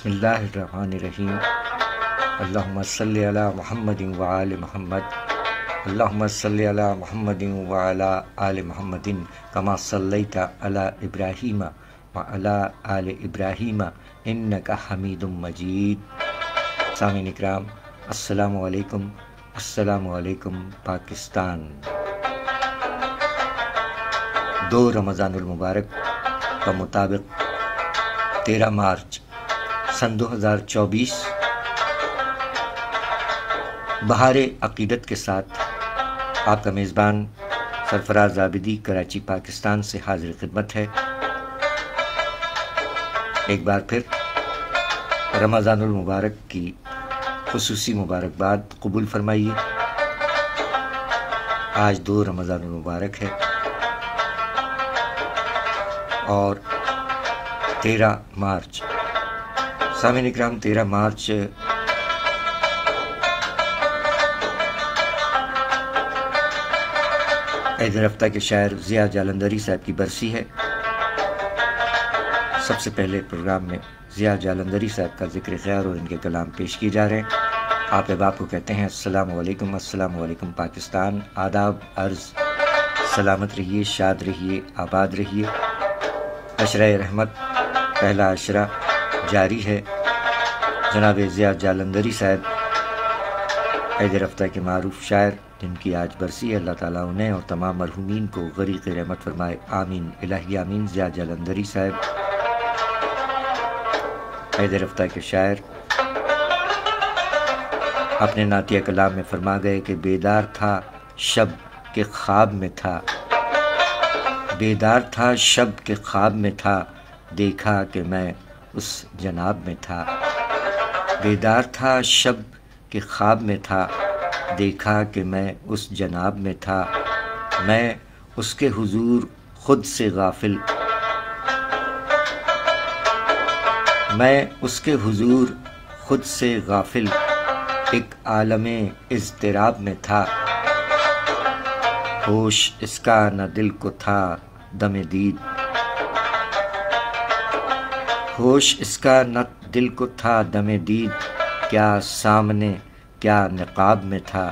بسم اللہ الرحمن الرحیم۔ اللہم صلی علی محمد وآل محمد، اللہم صلی علی محمد وعلی آل محمد کما صلیت علی ابراہیم وعلی آل ابراہیم انک حمید مجید۔ سامعین اکرام، السلام علیکم، السلام علیکم پاکستان۔ 2 رمضان المبارک کا مطابق 13 مارچ سن 2024 بہار عقیدت کے ساتھ آپ کا میزبان سرفراز عابدی کراچی پاکستان سے حاضر خدمت ہے۔ ایک بار پھر رمضان المبارک کی خصوصی مبارکباد قبول فرمائیے۔ آج 2 رمضان المبارک ہے اور 13 مارچ، سامعین اکرام، 13 مارچ عید رفتہ کے شاعر ضیاء جالندھری صاحب کی برسی ہے۔ سب سے پہلے پروگرام میں ضیاء جالندھری صاحب کا ذکر خیر اور ان کے کلام پیش کیے جا رہے ہیں۔ آپ احباب کو کہتے ہیں السلام علیکم، السلام علیکم پاکستان۔ آداب عرض، سلامت رہیے، شاد رہیے، آباد رہیے۔ عشرہ رحمت پہلا عشرہ جاری ہے۔ جناب ضیاء جالندھری صاحب عید رفتہ کے معروف شاعر، جن کی آج برسی ہے، اللہ تعالیٰ انہیں اور تمام مرحومین کو غریق رحمت فرمائے، آمین الہی آمین۔ ضیاء جالندھری صاحب عید رفتہ کے شاعر اپنے نعتیہ کلام میں فرما گئے کہ بیدار تھا شب کے خواب میں تھا، بیدار تھا شب کے خواب میں تھا، دیکھا کہ میں اس جناب میں تھا، بیدار تھا شب کے خواب میں تھا، دیکھا کہ میں اس جناب میں تھا، میں اس کے حضور خود سے غافل، میں اس کے حضور خود سے غافل، ایک عالم اضطراب میں تھا، ہوش اس کا نہ دل کو تھا دم دید، ہوش اس کا نہ دل کو تھا دم دید، کیا سامنے کیا نقاب میں تھا،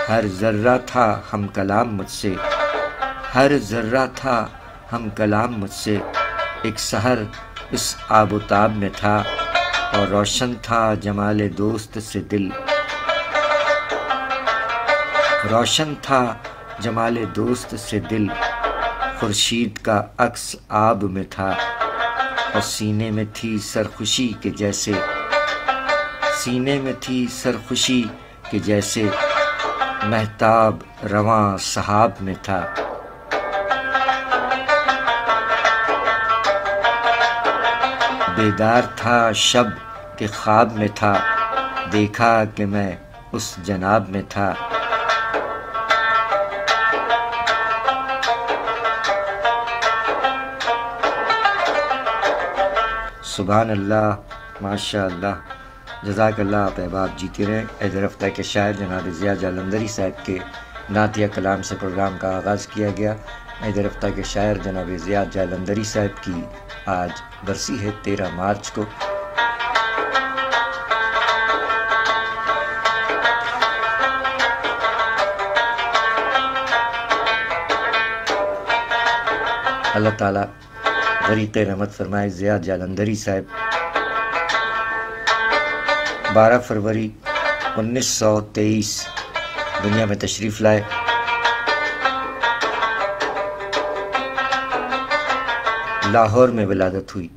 ہر ذرہ تھا ہم کلام مجھ سے، ہر ذرہ تھا ہم کلام مجھ سے، ایک سحر اس آب و تاب میں تھا، اور روشن تھا جمال دوست سے دل، روشن تھا جمال دوست سے دل، خورشید کا عکس آب میں تھا، اور سینے میں تھی سرخوشی کے جیسے، سینے میں تھی سرخوشی کے جیسے، مہتاب رواں سحاب میں تھا، بیدار تھا شب کے خواب میں تھا، دیکھا کہ میں اس جناب میں تھا، سبحان اللہ، ماشاء اللہ، جزاک اللہ۔ آپ احباب جیتے رہیں۔ عید رفتہ کے شاعر جناب ضیاء جالندھری صاحب کے نعتیہ کلام سے پروگرام کا آغاز کیا گیا۔ عید رفتہ کے شاعر جناب ضیاء جالندھری صاحب کی آج برسی ہے 13 مارچ کو۔ اللہ تعالیٰ غریق رحمت فرمائے۔ ضیاء جالندھری صاحب 12 فروری 1923 دنیا میں تشریف لائے۔ لاہور میں ولادت ہوئی،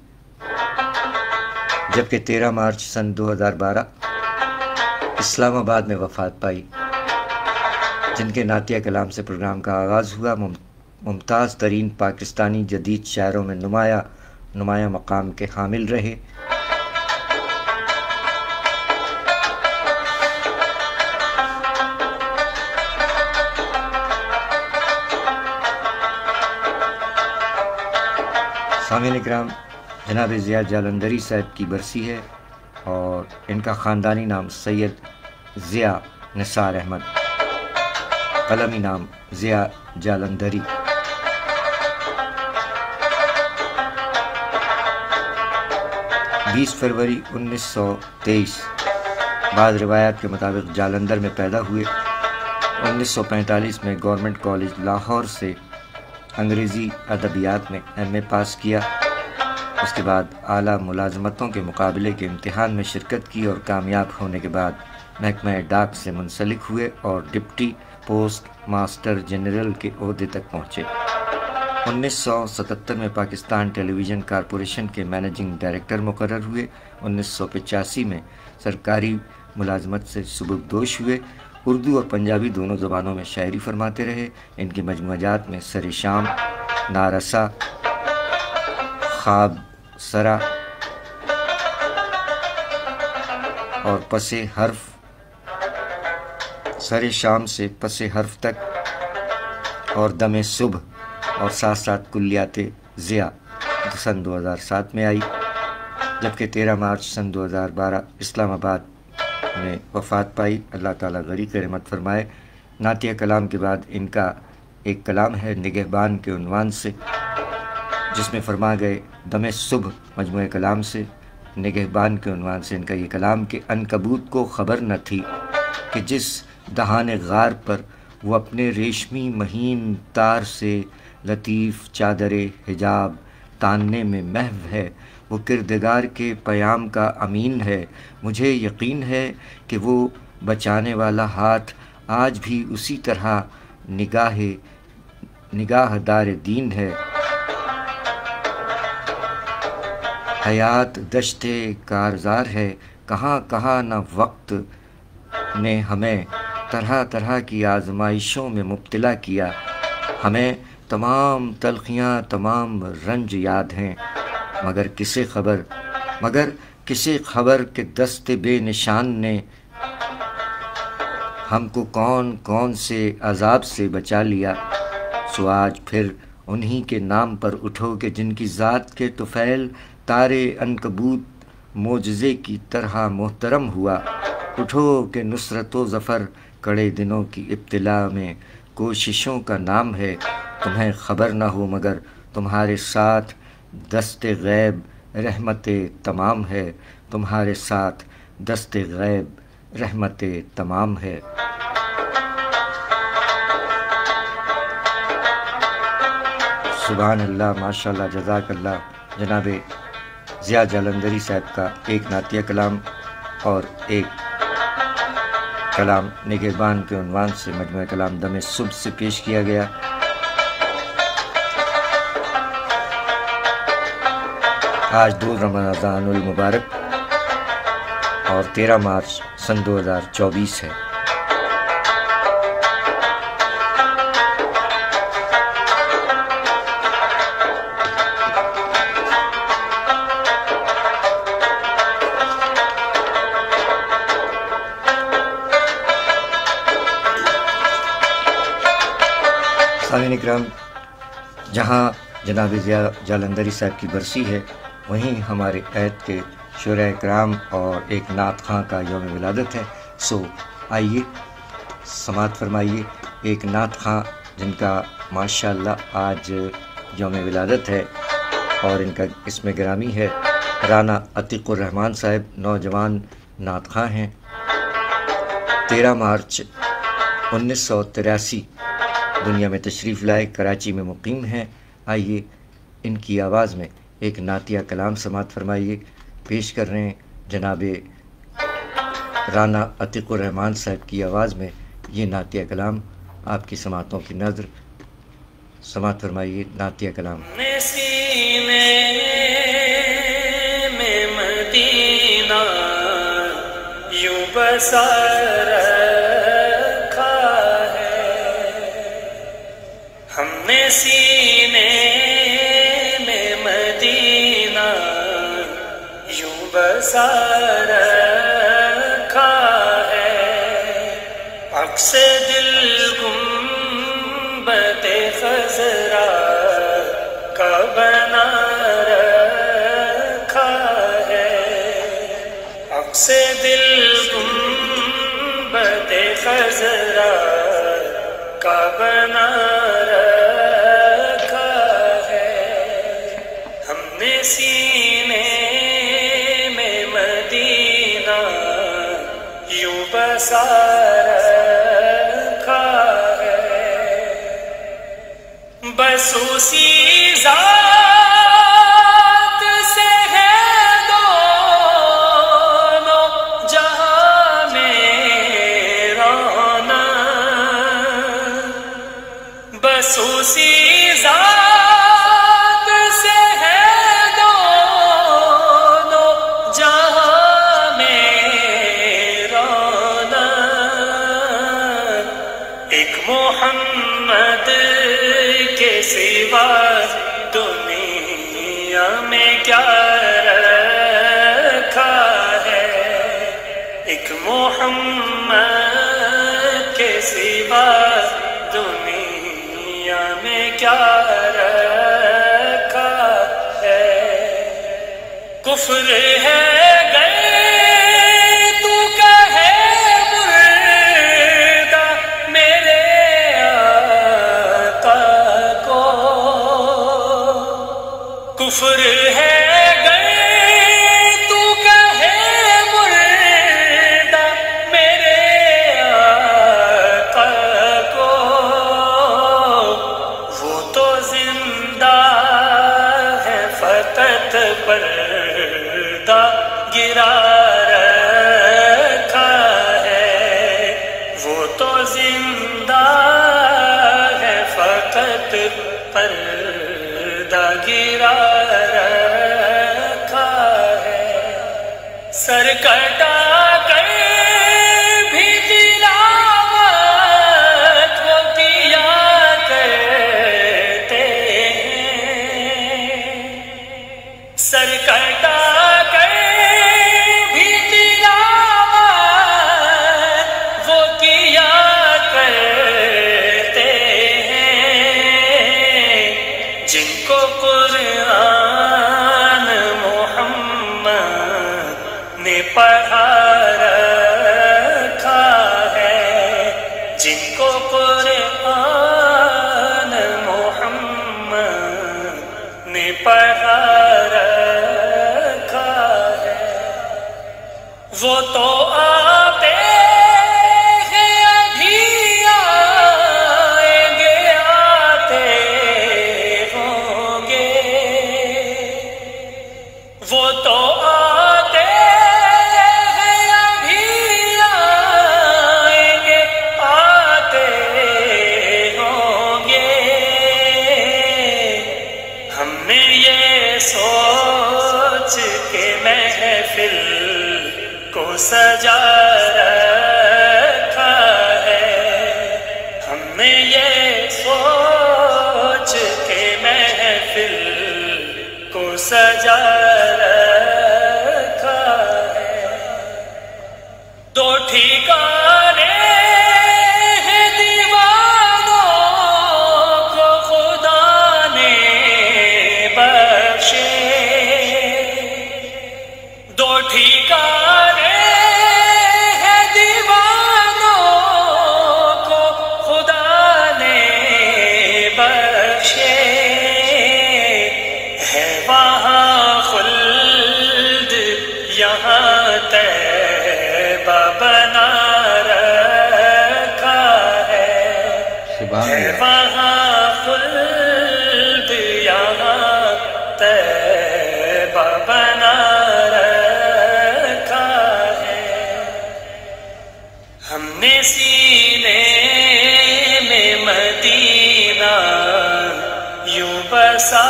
جبکہ 13 مارچ سن 2012 اسلام آباد میں وفات پائی۔ جن کے نعتیہ کلام سے پروگرام کا آغاز ہوا، ممتاز ترین پاکستانی جدید شاعروں میں نمایاں مقام کے حامل رہے۔ سامعین اکرام، جناب ضیاء جالندھری صاحب کی برسی ہے اور ان کا خاندانی نام سید ضیاء نثار احمد، قلمی نام ضیاء جالندھری۔ 20 فروری 1923 بعض روایات کے مطابق جالندھر میں پیدا ہوئے۔ 1945 میں گورنمنٹ کالج لاہور سے انگریزی ادبیات میں ایم اے پاس کیا۔ اس کے بعد اعلیٰ ملازمتوں کے مقابلے کے امتحان میں شرکت کی اور کامیاب ہونے کے بعد محکمہ ڈاک سے منسلک ہوئے اور ڈپٹی پوسٹ ماسٹر جنرل کے عہدے تک پہنچے۔ 1977 میں پاکستان ٹیلی ویژن کارپوریشن کے مینیجنگ ڈائریکٹر مقرر ہوئے۔ 1985 میں سرکاری ملازمت سے سبکدوش ہوئے۔ اردو اور پنجابی دونوں زبانوں میں شاعری فرماتے رہے۔ ان کی مجموعات میں سر شام، نارسا، خواب سرا اور پس حرف، سر شام سے پس حرف تک اور دم صبح اور ساتھ ساتھ کلیات ضیاء سن 2007 میں آئی، جبکہ 13 مارچ سن 2012 اسلام آباد میں وفات پائی۔ اللہ تعالیٰ غریق رحمت فرمائے۔ نعتیہ کلام کے بعد ان کا ایک کلام ہے نگہبان کے عنوان سے، جس میں فرما گئے دم صبح مجموعہ کلام سے نگہبان کے عنوان سے ان کا یہ کلام کہ عنکبوت کو خبر نہ تھی کہ جس دہان غار پر وہ اپنے ریشمی مہین تار سے لطیف چادر حجاب تاننے میں محو ہے، وہ کردگار کے پیام کا امین ہے۔ مجھے یقین ہے کہ وہ بچانے والا ہاتھ آج بھی اسی طرح نگاہ دار دین ہے۔ حیات دشت کارزار ہے، کہاں کہاں نہ وقت نے ہمیں طرح طرح کی آزمائشوں میں مبتلا کیا۔ ہمیں تمام تلخیاں تمام رنج یاد ہیں، مگر کسے خبر کہ دست بے نشان نے ہم کو کون کون سے عذاب سے بچا لیا۔ سو آج پھر انہی کے نام پر اٹھو کہ جن کی ذات کے طفیل تارے عنکبوت معجزے کی طرح محترم ہوا۔ اٹھو کہ نصرت و ظفر کڑے دنوں کی ابتلا میں کوششوں کا نام ہے۔ تمہیں خبر نہ ہو مگر تمہارے ساتھ دست غیب رحمت تمام ہے، تمہارے ساتھ دست غیب رحمت تمام ہے۔ سبحان اللہ، ماشاء اللہ، جزاک اللہ۔ جناب ضیاء جالندھری صاحب کا ایک نعتیہ کلام اور ایک کلام نگہبان کے عنوان سے مجموعہ کلام دم صبح سے پیش کیا گیا۔ آج 2 رمضان المبارک اور 13 مارچ سن 2024 ہے۔ سامعین اکرام، جہاں جناب ضیاء جالندھری صاحب کی برسی ہے، وہیں ہمارے عہد کے شعراء کرام اور ایک نعت خواں کا یوم ولادت ہے۔ سو آئیے سماعت فرمائیے ایک نعت خواں جن کا ماشاءاللہ آج یوم ولادت ہے اور ان کا اسم گرامی ہے رانا عتیق الرحمن صاحب، نوجوان نعت خواں ہیں۔ 13 مارچ 1983 دنیا میں تشریف لائے، کراچی میں مقیم ہیں۔ آئیے ان کی آواز میں ایک نعتیہ کلام سماعت فرمائیے۔ پیش کر رہے ہیں جناب رانا عتیق الرحمن صاحب کی آواز میں یہ نعتیہ کلام، آپ کی سماعتوں کی نظر سماعت فرمائیے۔ نعتیہ کلام۔ سینے میں مدینہ یوں بسا رکھا ہے، ہم نے سینے میں مدینہ یوں بسا رکھا ہے، عکس دل گنبد خضرا کا بنا رکھا ہے، عکس دل گنبد خضرا کا بنا رکھا ہے، ہم نے سینے بسا رکھا ہے، بس اسی ذات سے ہے دونوں جہاں میں رونا، بس اسی ذات سے ہے دونوں جہاں میں رونا، ایک محمد کے سوا دنیا میں کیا رکھا ہے، ایک محمد کے سوا دنیا میں کیا رکھا ہے، کفر ہے گئے تو کہے مردہ میرے آقا کو، کفر ہے گئے تو کہے مردہ میرے آقا کو، وہ تو زندہ ہے فقط پردہ گرا رکھا ہے، وہ تو زندہ ہے فقط پردہ گرا رکھا ہے، سر کٹا کر بھی تلاوت وہ کیا کرتے ہیں، سر کٹا کر بھی تلاوت وہ کیا کرتے ہیں، جن کو قرآن محمد نے پڑھا رکھا ہے، جن کو قرآن محمد نے پڑھا رکھا ہے، وہ تو آتے ہیں ابھی آئیں گے آتے ہوں گے، وہ تو آتے ہیں ابھی آئیں گے آتے ہوں گے، ہم نے یہ سوچ کے محفل کو سجا رکھا ہے، ہم نے یہ سوچ کے محفل کو سجا رکھا ہے، دو ٹھکانے ہیں دیوانوں کو خدا نے بخشے، دو ٹھکانے ہیں دیوانوں کو خدا نے بخشے، ہے وہاں خلد یہاں طیبہ بنا رکھا ہے، ہے وہاں خلد یہاں طیبہ بنا رکھا ہے، ہم نے سینے میں مدینہ یوں بسا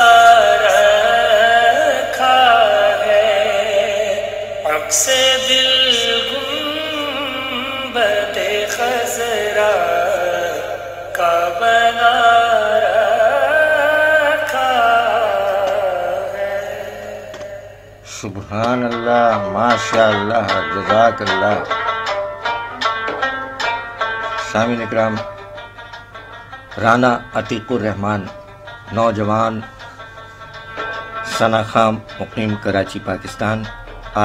رکھا ہے، عکس دل گنبد خضرا کا بنا رکھا ہے۔ سبحان اللہ، ماشاء اللہ، جزاک اللہ۔ سامعین اکرام، رانا عتیق الرحمان نوجوان ثنا خام مقیم کراچی پاکستان،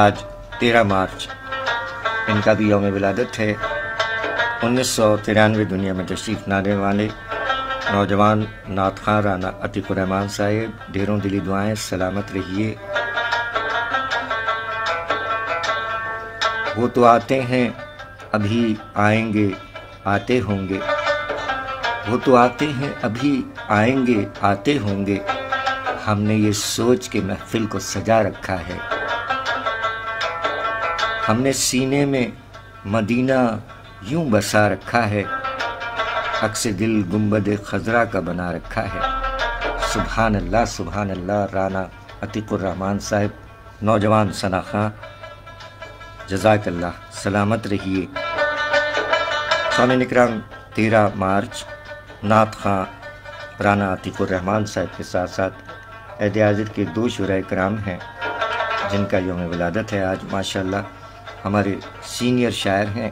آج 13 مارچ ان کا بھی یوم ولادت ہے۔ 1993 دنیا میں تشریف لانے والے نوجوان نعت خواں رانا عتیق الرحمان صاحب، ڈھیروں دلی دعائیں، سلامت رہیے۔ وہ تو آتے ہیں ابھی آئیں گے آتے ہوں گے، وہ تو آتے ہیں ابھی آئیں گے آتے ہوں گے، ہم نے یہ سوچ کے محفل کو سجا رکھا ہے، ہم نے سینے میں مدینہ یوں بسا رکھا ہے، عکس دل گنبد خضرا کا بنا رکھا ہے۔ سبحان اللہ رانا عتیق الرحمان صاحب، نوجوان ثنا خاں، جزاک اللہ، سلامت رہیے۔ سامعین اکرام، 13 مارچ نعت خاں رانا عتیق الرحمان صاحب کے ساتھ ساتھ عہد حاضر کے 2 شعراء کرام ہیں جن کا یوم ولادت ہے آج ماشاءاللہ۔ ہمارے سینئر شاعر ہیں،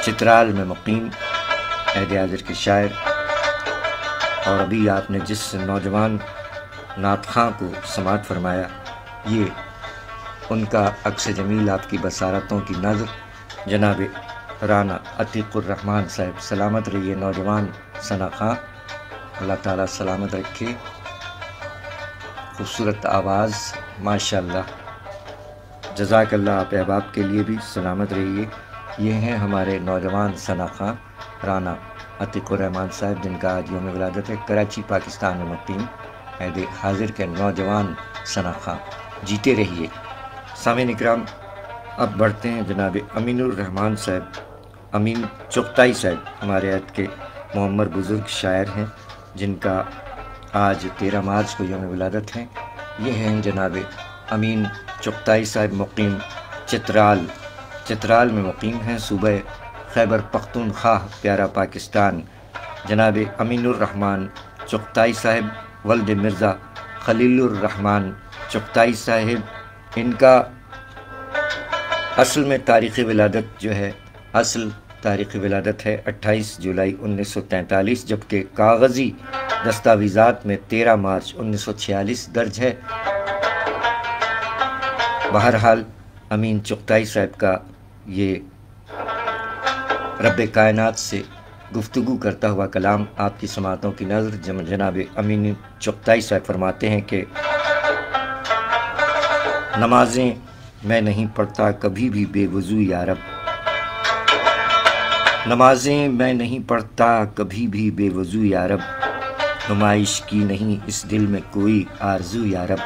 چترال میں مقیم عہد حاضر کے شاعر، اور ابھی آپ نے جس نوجوان نعت خاں کو سماعت فرمایا، یہ ان کا عکس جمیل، آپ کی بصارتوں کی نظر، جناب رانا عتیق الرحمان صاحب۔ سلامت رہیے نوجوان ثنا خاں، اللہ تعالیٰ سلامت رکھے، خوبصورت آواز ماشاءاللہ، جزاک اللہ، آپ احباب کے لیے بھی سلامت رہیے۔ یہ ہیں ہمارے نوجوان ثنا خاں رانا عتیق الرحمان صاحب، جن کا آج یوم ولادت ہے، کراچی پاکستان میں مقیم عہد حاضر کے نوجوان ثنا خاں، جیتے رہیے۔ سامعین اکرام، اب بڑھتے ہیں جناب امین الرحمان صاحب، امین چغتائی صاحب، ہمارے عہد کے معمر بزرگ شاعر ہیں جن کا آج 13 مارچ کو یوم ولادت ہے۔ یہ ہیں جناب امین چغتائی صاحب، مقیم چترال میں مقیم ہیں، صوبہ خیبر پختونخوا، پیارا پاکستان۔ جناب امین الرحمان چغتائی صاحب ولد مرزا خلیل الرحمان چغتائی صاحب، ان کا اصل میں تاریخ ولادت جو ہے، اصل تاریخ ولادت ہے 28 جولائی 1943، جبکہ کاغذی دستاویزات میں 13 مارچ 1946 درج ہے۔ بہرحال امین چغتائی صاحب کا یہ رب کائنات سے گفتگو کرتا ہوا کلام آپ کی سماعتوں کی نظر، جناب امین چغتائی صاحب فرماتے ہیں کہ نمازیں میں نہیں پڑھتا کبھی بھی بے وضو یا رب، نمازیں میں نہیں پڑھتا کبھی بھی بے وضو یا رب، نمائش کی نہیں اس دل میں کوئی آرزو یا رب،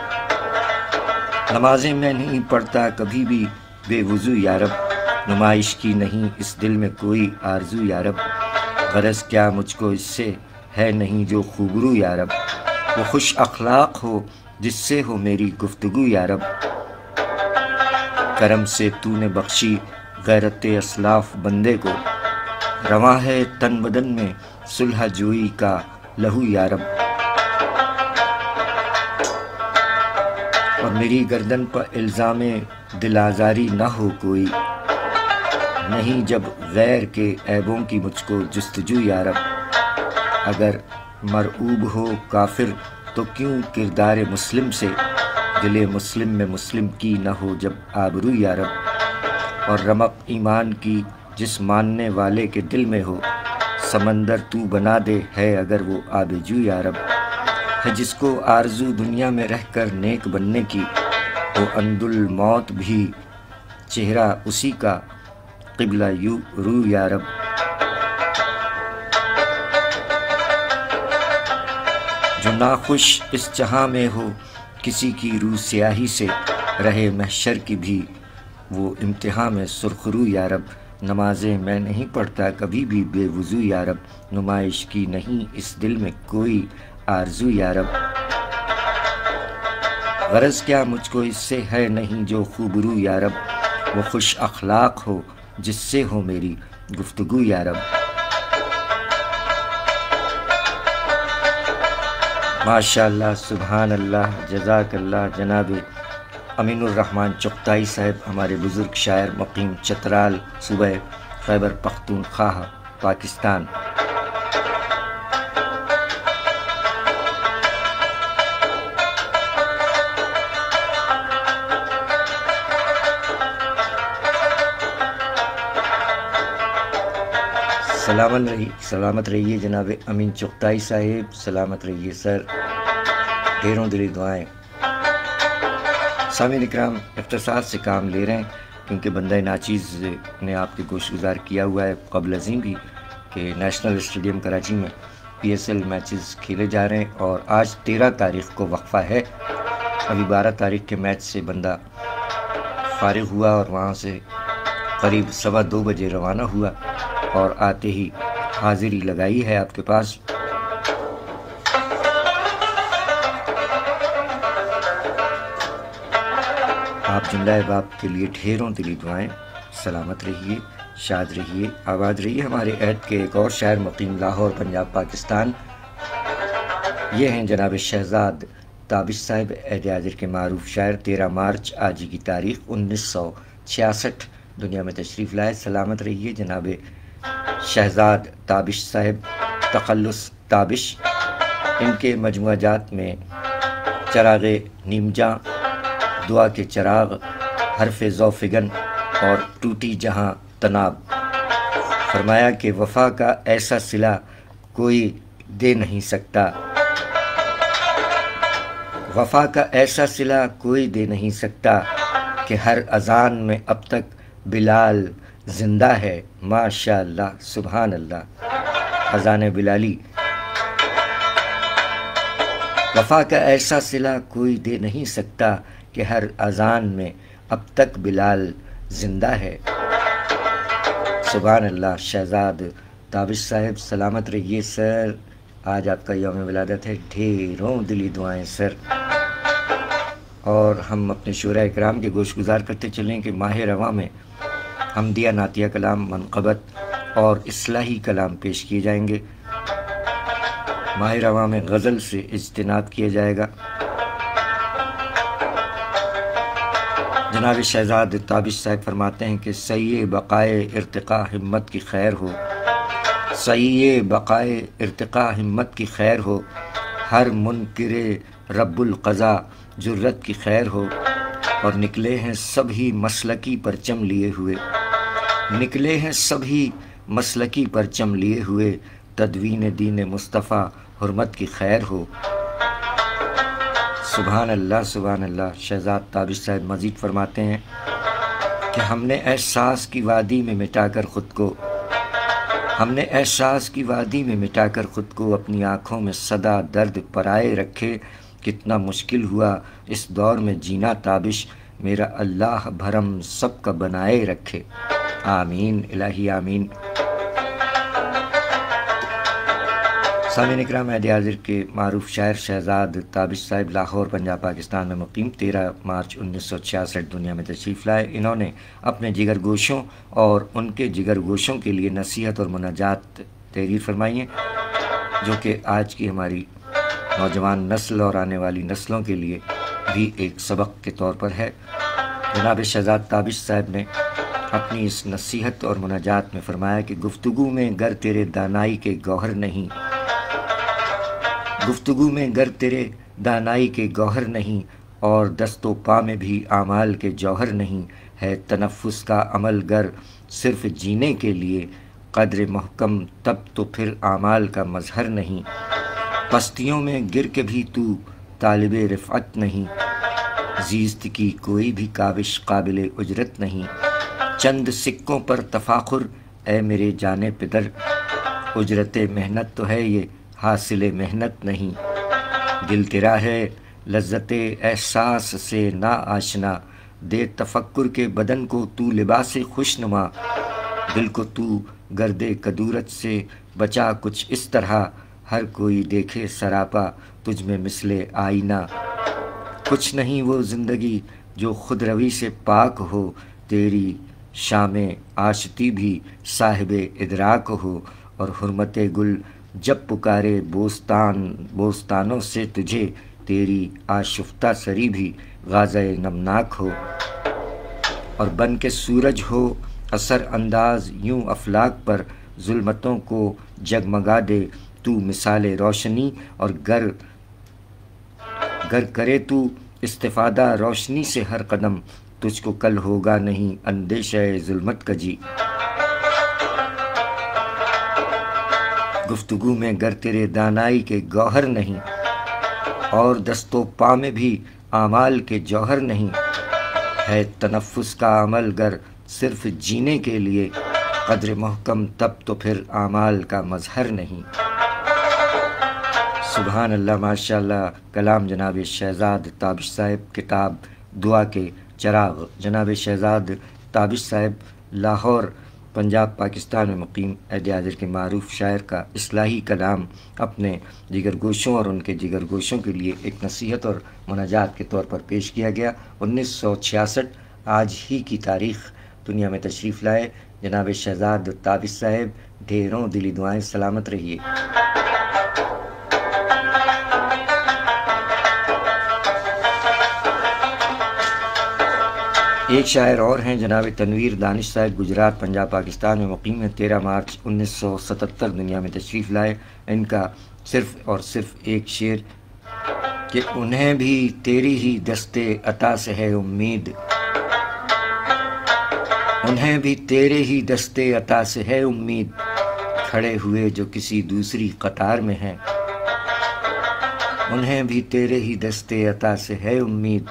نمازیں میں نہیں پڑھتا کبھی بھی بے وضو یا رب، نمائش کی نہیں اس دل میں کوئی آرزو یا رب، غرض کیا مجھ کو اس سے ہے نہیں جو خوبرو یا رب، وہ خوش اخلاق ہو جس سے ہو میری گفتگو یا رب، کرم سے تو نے بخشی غیرت اسلاف بندے کو، رواں ہے تن بدن میں صلح جوئی کا لہو یا رب، اور میری گردن پر الزام دل آزاری نہ ہو کوئی، نہیں جب غیر کے عیبوں کی مجھ کو جستجو یا رب، اگر مرعوب ہو کافر تو کیوں کردار مسلم سے، دل مسلم میں مسلم کی نہ ہو جب آبرو یا رب، اور رمق ایمان کی جس ماننے والے کے دل میں ہو، سمندر تو بنا دے ہے اگر وہ آبجو یا رب، ہے جس کو آرزو دنیا میں رہ کر نیک بننے کی، وہ عند الموت بھی چہرہ اسی کا قبلہ یو رو یا رب، جو ناخوش اس جہاں میں ہو کسی کی روح سیاہی سے، رہے محشر کی بھی وہ امتحان میں سرخرو یا رب، نمازیں میں نہیں پڑھتا کبھی بھی بے وضو یا رب، نمائش کی نہیں اس دل میں کوئی آرزو یا رب، غرض کیا مجھ کو اس سے ہے نہیں جو خوبرو یا رب، وہ خوش اخلاق ہو جس سے ہو میری گفتگو یا رب۔ ماشاءاللہ، سبحان اللہ، جزاک اللہ، جناب امین الرحمان چغتائی صاحب، ہمارے بزرگ شاعر، مقیم چترال، صوبہ خیبر پختونخوا، پاکستان۔ سلامت رہیے جناب امین چغتائی صاحب، سلامت رہیے سر، ڈھیروں دلی دعائیں۔ سامعین اکرام، اختصار سے کام لے رہے ہیں، کیونکہ بندہ ناچیز نے آپ کے گوش گزار کیا ہوا ہے قبل ازیں بھی کہ نیشنل اسٹیڈیم کراچی میں پی ایس ایل میچز کھیلے جا رہے ہیں، اور آج 13 تاریخ کو وقفہ ہے۔ ابھی 12 تاریخ کے میچ سے بندہ فارغ ہوا اور وہاں سے قریب 2:15 بجے روانہ ہوا، اور آتے ہی حاضری لگائی ہے آپ کے پاس۔ آپ جملہ باپ کے لیے ڈھیروں دلی دعائیں۔ سلامت رہیے، شاد رہیے، آباد رہیے۔ ہمارے عہد کے ایک اور شاعر مقیم لاہور پنجاب پاکستان، یہ ہیں جناب شہزاد تابش صاحب، عہد حاضر کے معروف شاعر۔ 13 مارچ آج کی تاریخ 1966 دنیا میں تشریف لائے۔ سلامت رہیے جناب شہزاد تابش صاحب، تخلص تابش۔ ان کے مجموعہ جات میں چراغ نیم جاں، دعا کے چراغ، حرف ذوفگن اور ٹوٹی جہاں تناب۔ فرمایا کہ وفا کا ایسا صلہ کوئی دے نہیں سکتا، وفا کا ایسا صلہ کوئی دے نہیں سکتا کہ ہر اذان میں اب تک بلال زندہ ہے۔ ماشاء اللہ، سبحان اللہ، اذان بلالی۔ وفا کا ایسا صلہ کوئی دے نہیں سکتا کہ ہر اذان میں اب تک بلال زندہ ہے۔ سبحان اللہ۔ شہزاد تابش صاحب سلامت رہیے سر، آج آپ کا یوم ولادت ہے، ڈھیروں دلی دعائیں سر۔ اور ہم اپنے شعراء اکرام کے گوش گزار کرتے چلیں کہ ماہ رواں میں حمدیہ نعتیہ کلام، منقبت اور اصلاحی کلام پیش کیے جائیں گے۔ ماہ رواں میں غزل سے اجتناب کیا جائے گا۔ جناب شہزاد تابش صاحب فرماتے ہیں کہ سعی بقائے ارتقاء ہمت کی خیر ہو، سعی بقائے ارتقاء ہمت کی خیر ہو، ہر منکر رب القضا جرت کی خیر ہو، اور نکلے ہیں سبھی مسلکی پرچم لیے ہوئے، نکلے ہیں سبھی مسلکی پرچم لیے ہوئے، تدوین دین مصطفیٰ حرمت کی خیر ہو۔ سبحان اللہ، سبحان اللہ۔ شہزاد تابش صاحب مزید فرماتے ہیں کہ ہم نے احساس کی وادی میں مٹا کر خود کو، ہم نے احساس کی وادی میں مٹا کر خود کو، اپنی آنکھوں میں صدا درد پرائے رکھے، کتنا مشکل ہوا اس دور میں جینا تابش، میرا اللہ بھرم سب کا بنائے رکھے۔ آمین الہی آمین۔ سامعین اکرام، عہد حاضر کے معروف شاعر شہزاد تابش صاحب لاہور پنجاب پاکستان میں مقیم، 13 مارچ 1966 دنیا میں تشریف لائے۔ انہوں نے اپنے جگر گوشوں اور ان کے جگر گوشوں کے لیے نصیحت اور مناجات تحریر فرمائی ہیں، جو کہ آج کی ہماری نوجوان نسل اور آنے والی نسلوں کے لیے بھی ایک سبق کے طور پر ہے۔ جناب شہزاد تابش صاحب نے اپنی اس نصیحت اور مناجات میں فرمایا کہ گفتگو میں گر تیرے دانائی کے گوہر نہیں، گفتگو میں گر تیرے دانائی کے گوہر نہیں، اور دست و پا میں بھی اعمال کے جوہر نہیں، ہے تنفس کا عمل گر صرف جینے کے لیے، قدر محکم تب تو پھر اعمال کا مظہر نہیں، پستیوں میں گر کے بھی تو طالب رفعت نہیں، زیست کی کوئی بھی کاوش قابل اجرت نہیں، چند سکوں پر تفاخر اے میرے جانے پدر، اجرت محنت تو ہے یہ حاصل محنت نہیں، دل تیرا ہے لذت احساس سے نا آشنا، دے تفکر کے بدن کو تو لباس خوش نما، دل کو تو گرد کدورت سے بچا کچھ اس طرح، ہر کوئی دیکھے سراپا تجھ میں مثل آئینہ، کچھ نہیں وہ زندگی جو خود روی سے پاک ہو، تیری شام آشتی بھی صاحب ادراک ہو، اور حرمت گل جب پکارے بوستانوں سے تجھے، تیری آشفتہ سری بھی غازہ نمناک ہو، اور بن کے سورج ہو اثر انداز یوں افلاک پر، ظلمتوں کو جگمگا دے تو مثال روشنی، اور گر کرے تو استفادہ روشنی سے ہر قدم، تجھ کو کل ہوگا نہیں اندیشہ ظلمت کا جی، گفتگو میں گر تیرے دانائی کے گوہر نہیں، اور دست و پا میں بھی اعمال کے جوہر نہیں، ہے تنفس کا عمل گر صرف جینے کے لیے، قدر محکم تب تو پھر اعمال کا مظہر نہیں۔ سبحان اللہ، ماشاء اللہ۔ کلام جناب شہزاد تابش صاحب، کتاب دعا کے چراغ۔ جناب شہزاد تابش صاحب لاہور پنجاب پاکستان میں مقیم عہد حاضر کے معروف شاعر کا اصلاحی کلام اپنے جگر گوشوں اور ان کے جگر گوشوں کے لیے ایک نصیحت اور مناجات کے طور پر پیش کیا گیا۔ 1966 آج ہی کی تاریخ دنیا میں تشریف لائے جناب شہزاد تابش صاحب، ڈھیروں دلی دعائیں، سلامت رہیے۔ ایک شاعر اور ہیں جناب تنویر دانش صاحب، گجرات پنجاب پاکستان میں مقیم ہیں، 13 مارچ 1977 دنیا میں تشریف لائے۔ ان کا صرف اور صرف ایک شعر کہ انہیں بھی تیری ہی دستے عطا سے ہے امید، انہیں بھی تیرے ہی دستے عطا سے ہے امید، کھڑے ہوئے جو کسی دوسری قطار میں ہیں، انہیں بھی تیرے ہی دستے عطا سے ہے امید،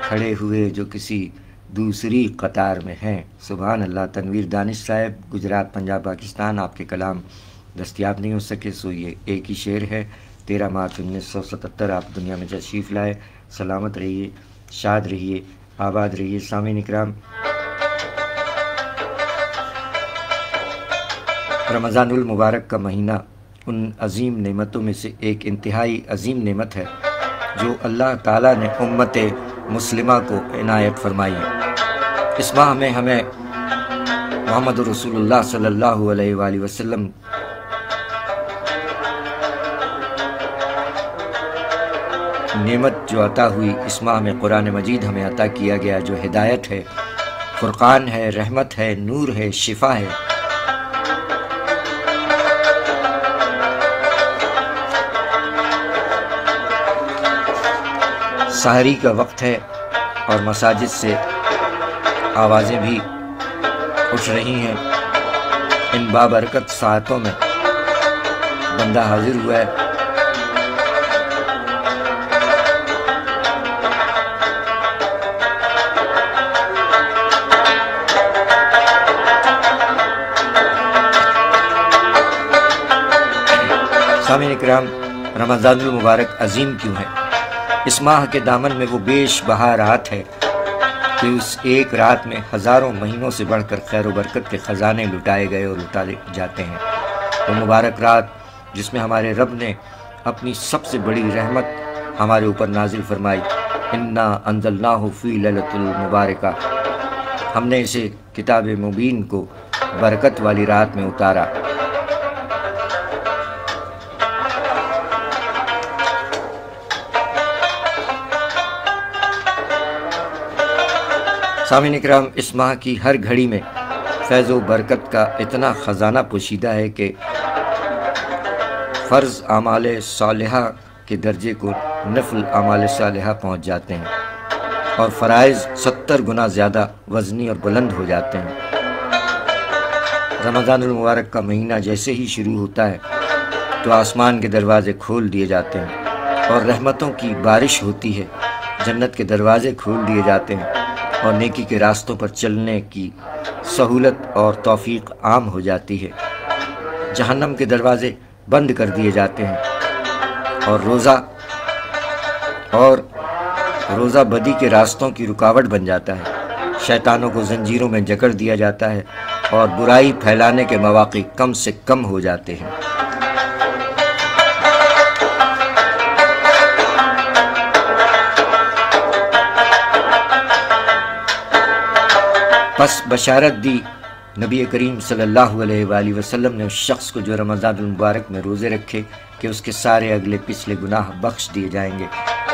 کھڑے ہوئے جو کسی دوسری قطار میں ہیں۔ سبحان اللہ۔ تنویر دانش صاحب، گجرات پنجاب پاکستان، آپ کے کلام دستیاب نہیں ہو سکے، سو یہ ایک ہی شعر ہے۔ 13 مارچ 1977 آپ دنیا میں تشریف لائے۔ سلامت رہیے، شاد رہیے، آباد رہیے۔ سامعین اکرام، رمضان المبارک کا مہینہ ان عظیم نعمتوں میں سے ایک انتہائی عظیم نعمت ہے جو اللہ تعالیٰ نے امت مسلمہ کو عنایت فرمائی ہے۔ اس ماہ میں ہمیں محمد رسول اللہ صلی اللہ علیہ وآلہ وسلم نعمت جو عطا ہوئی، اس ماہ میں قرآن مجید ہمیں عطا کیا گیا جو ہدایت ہے، فرقان ہے، رحمت ہے، نور ہے، شفا ہے۔ سحری کا وقت ہے اور مساجد سے آوازیں بھی اٹھ رہی ہیں۔ ان بابرکت ساعتوں میں بندہ حاضر ہوا ہے۔ سامعین اکرام، رمضان المبارک عظیم کیوں ہے؟ اس ماہ کے دامن میں وہ بیش بہا رات ہے کہ اس ایک رات میں ہزاروں مہینوں سے بڑھ کر خیر و برکت کے خزانے لٹائے گئے اور لٹائے جاتے ہیں۔ وہ مبارک رات جس میں ہمارے رب نے اپنی سب سے بڑی رحمت ہمارے اوپر نازل فرمائی، انا انزلناہ فی لیلۃ المبارکہ، ہم نے اسے کتاب مبین کو برکت والی رات میں اتارا۔ سامعین اکرام، اس ماہ کی ہر گھڑی میں فیض و برکت کا اتنا خزانہ پوشیدہ ہے کہ فرض اعمال صالحہ کے درجے کو نفل اعمال صالحہ پہنچ جاتے ہیں اور فرائض 70 گنا زیادہ وزنی اور بلند ہو جاتے ہیں۔ رمضان المبارک کا مہینہ جیسے ہی شروع ہوتا ہے تو آسمان کے دروازے کھول دیے جاتے ہیں اور رحمتوں کی بارش ہوتی ہے، جنت کے دروازے کھول دیے جاتے ہیں اور نیکی کے راستوں پر چلنے کی سہولت اور توفیق عام ہو جاتی ہے، جہنم کے دروازے بند کر دیے جاتے ہیں اور روزہ بدی کے راستوں کی رکاوٹ بن جاتا ہے، شیطانوں کو زنجیروں میں جکڑ دیا جاتا ہے اور برائی پھیلانے کے مواقع کم سے کم ہو جاتے ہیں۔ پس بشارت دی نبی کریم صلی اللہ علیہ وآلہ وسلم نے اس شخص کو جو رمضان المبارک میں روزے رکھے کہ اس کے سارے اگلے پچھلے گناہ بخش دیے جائیں گے،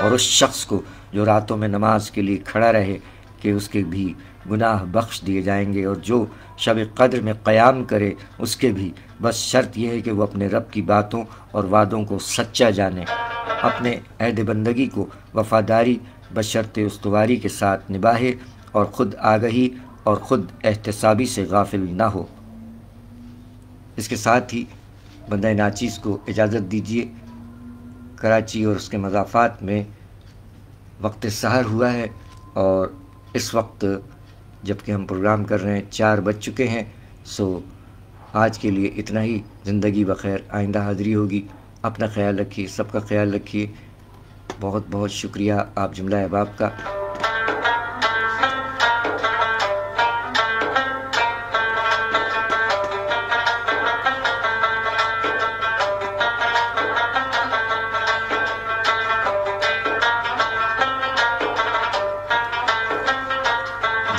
اور اس شخص کو جو راتوں میں نماز کے لیے کھڑا رہے کہ اس کے بھی گناہ بخش دیے جائیں گے، اور جو شب قدر میں قیام کرے اس کے بھی، بس شرط یہ ہے کہ وہ اپنے رب کی باتوں اور وعدوں کو سچا جانے، اپنے عہد بندگی کو وفاداری بشرط استواری کے ساتھ نباہے اور خود آگہی اور خود احتسابی سے غافل نہ ہو۔ اس کے ساتھ ہی بندہ ناچیز کو اجازت دیجیے۔ کراچی اور اس کے مضافات میں وقت سحر ہوا ہے اور اس وقت جب کہ ہم پروگرام کر رہے ہیں 4 بج چکے ہیں. سو آج کے لیے اتنا ہی. زندگی بخیر، آئندہ حاضری ہوگی. اپنا خیال رکھیے، سب کا خیال رکھیے. بہت بہت شکریہ آپ جملہ احباب کا.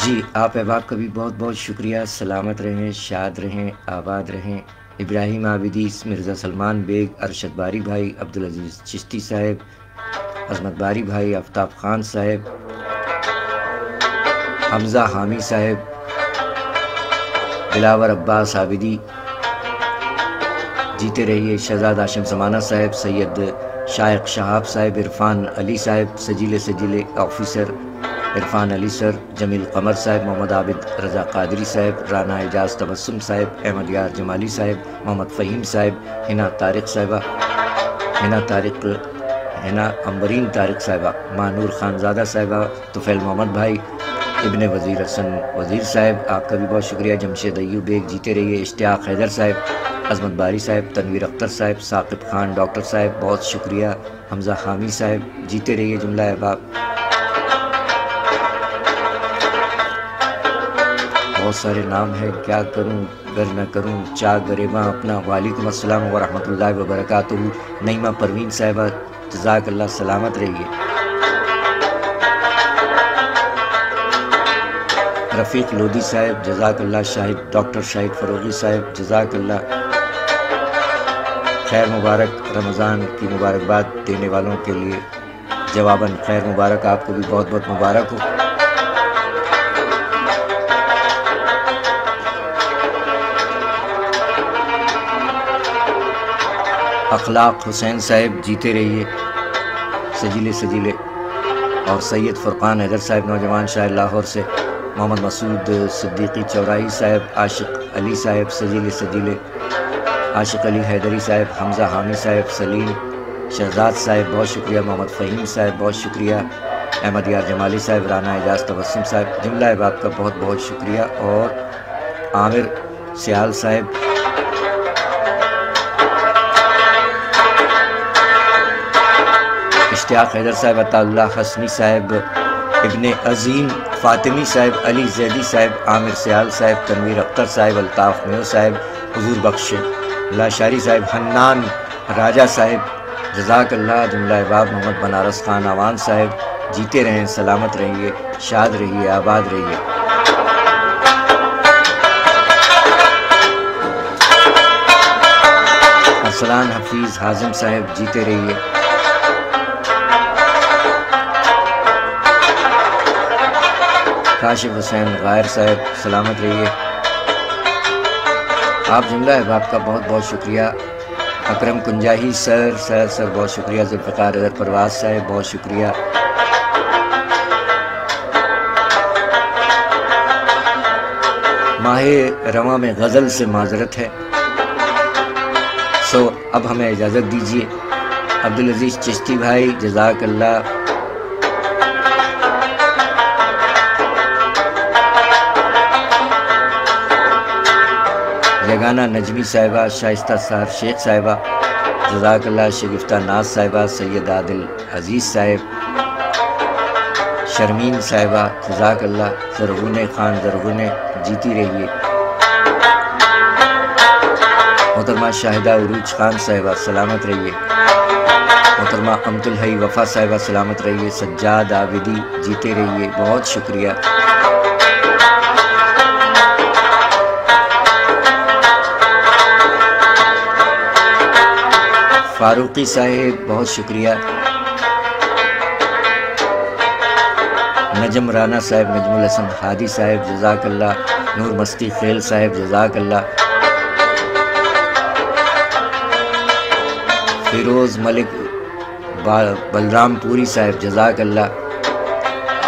جی آپ احباب کا بھی بہت بہت شکریہ. سلامت رہیں، شاد رہیں، آباد رہیں. ابراہیم عابدی، مرزا سلمان بیگ، ارشد باری بھائی، عبدالعزیز چشتی صاحب، عظمت باری بھائی، آفتاب خان صاحب، حمزہ حامی صاحب، دلاور عباس عابدی، جیتے رہیے. شہزاد ہاشم زمانہ صاحب، سید شائق شہاب صاحب، عرفان علی صاحب، سجیلے آفیسر عرفان علی سر، جمیل قمر صاحب، محمد عابد رضا قادری صاحب، رانا اعجاز تبسم صاحب، احمد یار جمالی صاحب، محمد فہیم صاحب، حنا طارق صاحبہ، حنا امبرین طارق صاحبہ، مانور خانزادہ صاحبہ، طفیل محمد بھائی، ابن وزیر حسن وزیر صاحب، آپ کا بھی بہت شکریہ. جمشید ایوب بیگ، جیتے رہیے. اشتیاق حیدر صاحب، عظمت باری صاحب، تنویر اختر صاحب، ثاقب خان ڈاکٹر صاحب، بہت شکریہ. حمزہ حامی صاحب، جیتے رہیے. جملہ احباب بہت سارے نام ہیں، کیا کروں گر نہ کروں، چاہ گریباں اپنا. وعلیکم السلام ورحمۃ اللہ وبرکاتہ. نعیمہ پروین صاحبہ، جزاک اللہ، سلامت رہیے. رفیق لودھی صاحب، جزاک اللہ. شاہد ڈاکٹر شاہد فروغی صاحب، جزاک اللہ. خیر مبارک، رمضان کی مبارکباد دینے والوں کے لیے جواباً خیر مبارک. آپ کو بھی بہت بہت مبارک ہو. اخلاق حسین صاحب، جیتے رہیے. سجیلے اور سید فرقان حیدر صاحب، نوجوان شاعر لاہور سے. محمد مسعود صدیقی چوراہی صاحب، عاشق علی صاحب، سجیلے. عاشق علی حیدری صاحب، حمزہ حامی صاحب، سلیم شہزاد صاحب، بہت شکریہ. محمد فہیم صاحب، بہت شکریہ. احمد یار جمالی صاحب، رانا اعجاز تبسم صاحب، جملہ احباب کا بہت بہت شکریہ. اور عامر سیال صاحب، اشتیاق حیدر صاحب، عطا اللہ حسنی صاحب، ابن عظیم فاطمی صاحب، علی زیدی صاحب، عامر سیال صاحب، تنویر اختر صاحب، الطاف میو صاحب، حضور بخش لاشاری صاحب، حنان راجہ صاحب، جزاک اللہ. جملہ احباب محمد بنارس خان آوان صاحب، جیتے رہیں، سلامت رہیے، شاد رہیے، آباد رہیے. ارسلان حفیظ حازم صاحب، جیتے رہیے. کاشف حسین غائر صاحب، سلامت رہیے. آپ جملہ احباب کا بہت بہت شکریہ. اکرم کنجاہی سر بہت شکریہ. ذوالفقار اظہر پرواز صاحب، بہت شکریہ. ماہ رواں میں غزل سے معذرت ہے، سو اب ہمیں اجازت دیجیے. عبدالعزیز چشتی بھائی، جزاک اللہ. یگانہ نجمی صاحبہ، شائستہ سہر شیخ صاحبہ، جزاک اللہ. شگفتہ ناز صاحبہ، سید عادل عزیز صاحب، شرمین صاحبہ، جزاک اللہ. زرغون خان زرغون، جیتی رہیے. محترمہ شاہدہ عروج خان صاحبہ، سلامت رہیے. محترمہ امت الحی وفا صاحبہ، سلامت رہیے. سجاد عابدی، جیتے رہیے، بہت شکریہ. فاروقی صاحب، بہت شکریہ. نجم رانا صاحب، نجم الحسن ہادی صاحب، جزاک اللہ. نور مستی خیل صاحب، جزاک اللہ. فیروز ملک بلرام پوری صاحب، جزاک اللہ.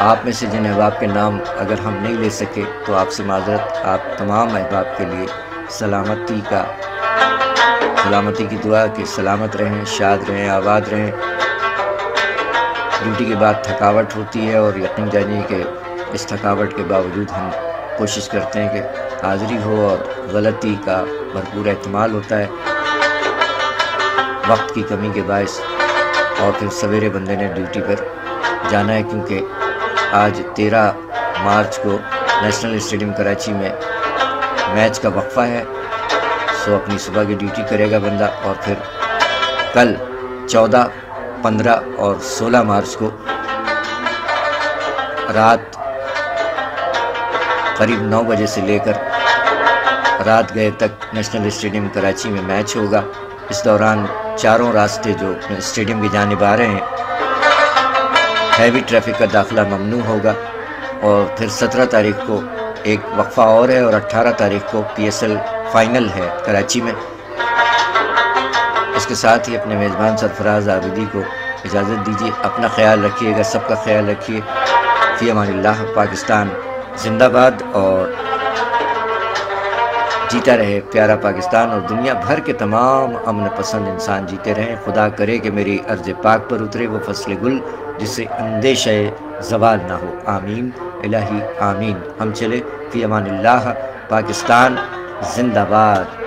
آپ میں سے جن احباب کے نام اگر ہم نہیں لے سکے تو آپ سے معذرت. آپ تمام احباب کے لیے سلامتی کی دعا کہ سلامت رہیں، شاد رہیں، آباد رہیں. ڈیوٹی کے بعد تھکاوٹ ہوتی ہے اور یقین جانیے کہ اس تھکاوٹ کے باوجود ہم کوشش کرتے ہیں کہ حاضری ہو، اور غلطی کا بھرپور احتمال ہوتا ہے وقت کی کمی کے باعث، اور پھر سویرے بندے نے ڈیوٹی پر جانا ہے، کیونکہ آج 13 مارچ کو نیشنل اسٹیڈیم کراچی میں میچ کا وقفہ ہے، سو اپنی صبح کی ڈیوٹی کرے گا بندہ، اور پھر کل 14، 15 اور 16 مارچ کو رات قریب 9 بجے سے لے کر رات گئے تک نیشنل اسٹیڈیم کراچی میں میچ ہوگا۔ اس دوران چاروں راستے جو اسٹیڈیم کی جانب آ رہے ہیں، ہیوی ٹریفک کا داخلہ ممنوع ہوگا، اور پھر 17 تاریخ کو ایک وقفہ اور ہے، اور 18 تاریخ کو PSL فائنل ہے کراچی میں۔ اس کے ساتھ ہی اپنے میزبان سرفراز عابدی کو اجازت دیجیے، اپنا خیال رکھیے گا، سب کا خیال رکھیے۔ فی امان اللہ۔ پاکستان زندہ باد، اور جیتا رہے پیارا پاکستان، اور دنیا بھر کے تمام امن پسند انسان جیتے رہیں۔ خدا کرے کہ میری ارض پاک پر اترے وہ فصل گل جس سے اندیشہ زوال نہ ہو، آمین الہی آمین۔ ہم چلے، فی امان اللہ۔ پاکستان زندہ باد۔